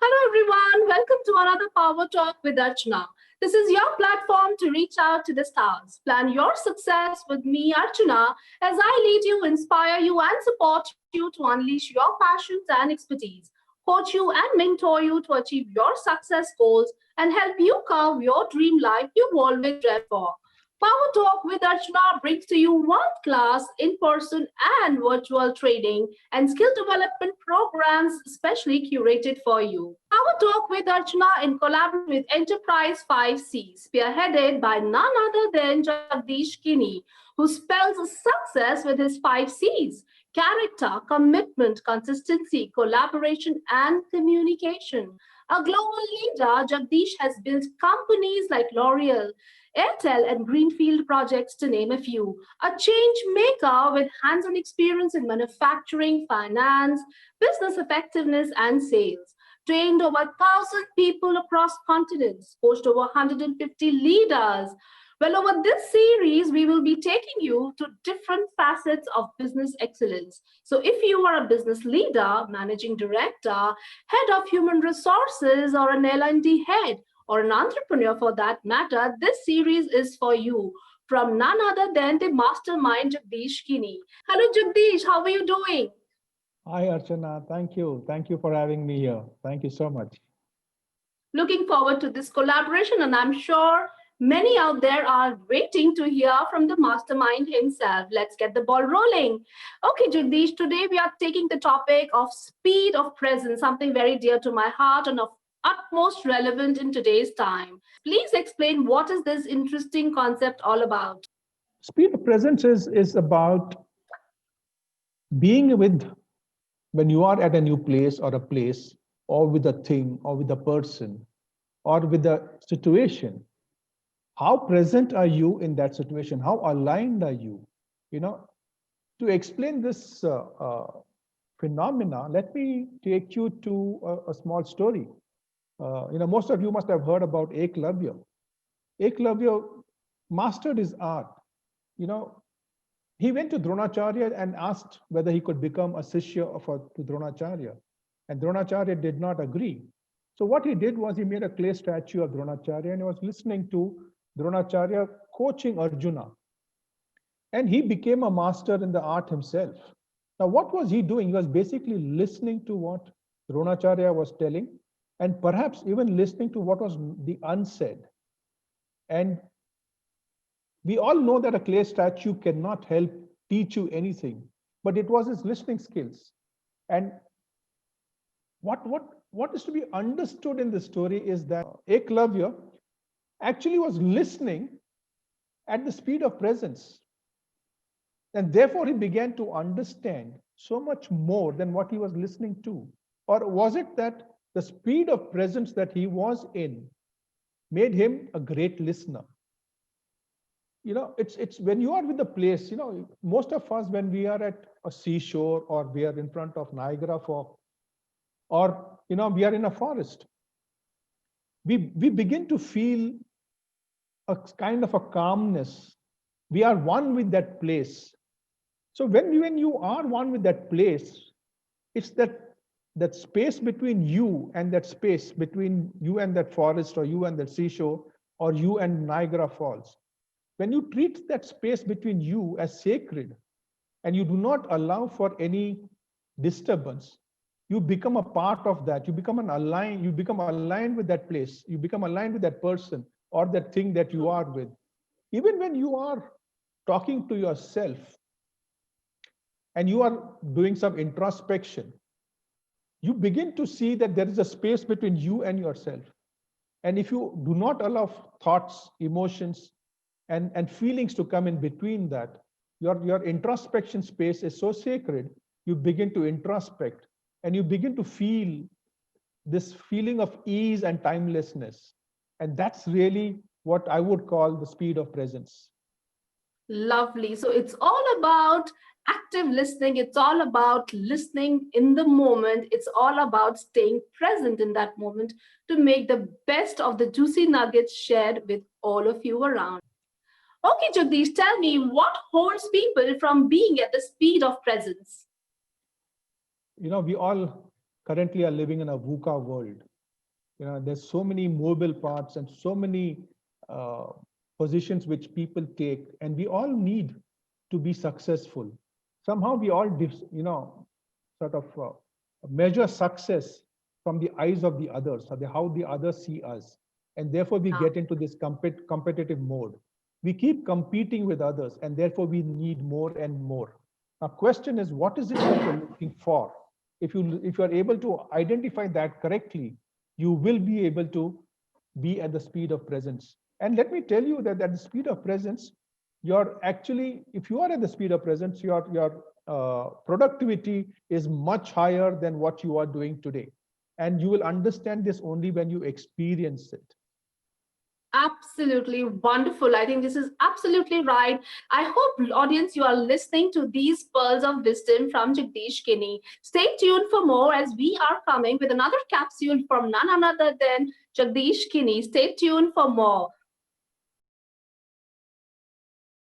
Hello, everyone. Welcome to another Power Talk with Archana. This is your platform to reach out to the stars. Plan your success with me, Archana, as I lead you, inspire you, and support you to unleash your passions and expertise, coach you and mentor you to achieve your success goals, and help you carve your dream life you've always dreamt for. Power Talk with Archana brings to you world class in person and virtual training and skill development programs specially curated for you. Power Talk with Archana in collaboration with Enterprise 5C, spearheaded by none other than Jagdish Kini, who spells success with his 5 C's: character, commitment, consistency, collaboration, and communication. A global leader, Jagdish has built companies like L'Oreal, Airtel, and Greenfield projects, to name a few. A change maker with hands on experience in manufacturing, finance, business effectiveness, and sales. Trained over 1,000 people across continents, coached over 150 leaders. Well, over this series, we will be taking you to different facets of business excellence. So, if you are a business leader, managing director, head of human resources, or an L&D head, or an entrepreneur for that matter, this series is for you from none other than the mastermind Jagdish Kini. Hello, Jagdish, how are you doing? Hi, Archana. Thank you. Thank you for having me here. Thank you so much. Looking forward to this collaboration, and I'm sure many out there are waiting to hear from the mastermind himself. Let's get the ball rolling. Okay, Jagdish, today we are taking the topic of speed of presence, something very dear to my heart and of utmost relevant in today's time. Please explain what is this interesting concept all about? Speed of presence is about being with when you are at a new place or a place or with a thing or with a person or with a situation. How present are you in that situation? How aligned are you? You know, to explain this phenomena, let me take you to a small story. Most of you must have heard about Eklavya. Eklavya mastered his art. You know, he went to Dronacharya and asked whether he could become a Sishya to Dronacharya. And Dronacharya did not agree. So what he did was he made a clay statue of Dronacharya and he was listening to Dronacharya coaching Arjuna. And he became a master in the art himself. Now, what was he doing? He was basically listening to what Dronacharya was telling and perhaps even listening to what was the unsaid. And we all know that a clay statue cannot help teach you anything, but it was his listening skills. And what is to be understood in the story is that Eklavya actually was listening at the speed of presence. And therefore, he began to understand so much more than what he was listening to. Or was it that the speed of presence that he was in made him a great listener? It's when you are with the place, most of us, when we are at a seashore or we are in front of Niagara Falls, or we are in a forest, we begin to feel a kind of a calmness. We are one with that place. So when you are one with that place, it's that space between you and that space between you and that forest or you and that seashore or you and Niagara Falls. When you treat that space between you as sacred and you do not allow for any disturbance, you become a part of that. You become aligned with that place. You become aligned with that person or that thing that you are with. Even when you are talking to yourself and you are doing some introspection, you begin to see that there is a space between you and yourself. And if you do not allow thoughts, emotions, and feelings to come in between that, your introspection space is so sacred, you begin to introspect and you begin to feel this feeling of ease and timelessness. And that's really what I would call the speed of presence. Lovely. So it's all about active listening. It's all about listening in the moment. It's all about staying present in that moment to make the best of the juicy nuggets shared with all of you around. Okay, Jagdish, tell me what holds people from being at the speed of presence? We all currently are living in a VUCA world. there's so many mobile parts and so many positions which people take, and we all need to be successful. Somehow we all, sort of measure success from the eyes of the others, or how the others see us. And therefore we get into this competitive mode. We keep competing with others, and therefore we need more and more. Now, question is, what is it that you're looking for? If you are able to identify that correctly, you will be able to be at the speed of presence. And let me tell you that at the speed of presence, you're actually, if you are at the speed of presence, your productivity is much higher than what you are doing today. And you will understand this only when you experience it. Absolutely wonderful. I think this is absolutely right. I hope, audience, you are listening to these pearls of wisdom from Jagdish Kinney. Stay tuned for more, as we are coming with another capsule from none other than Jagdish Kinney. Stay tuned for more.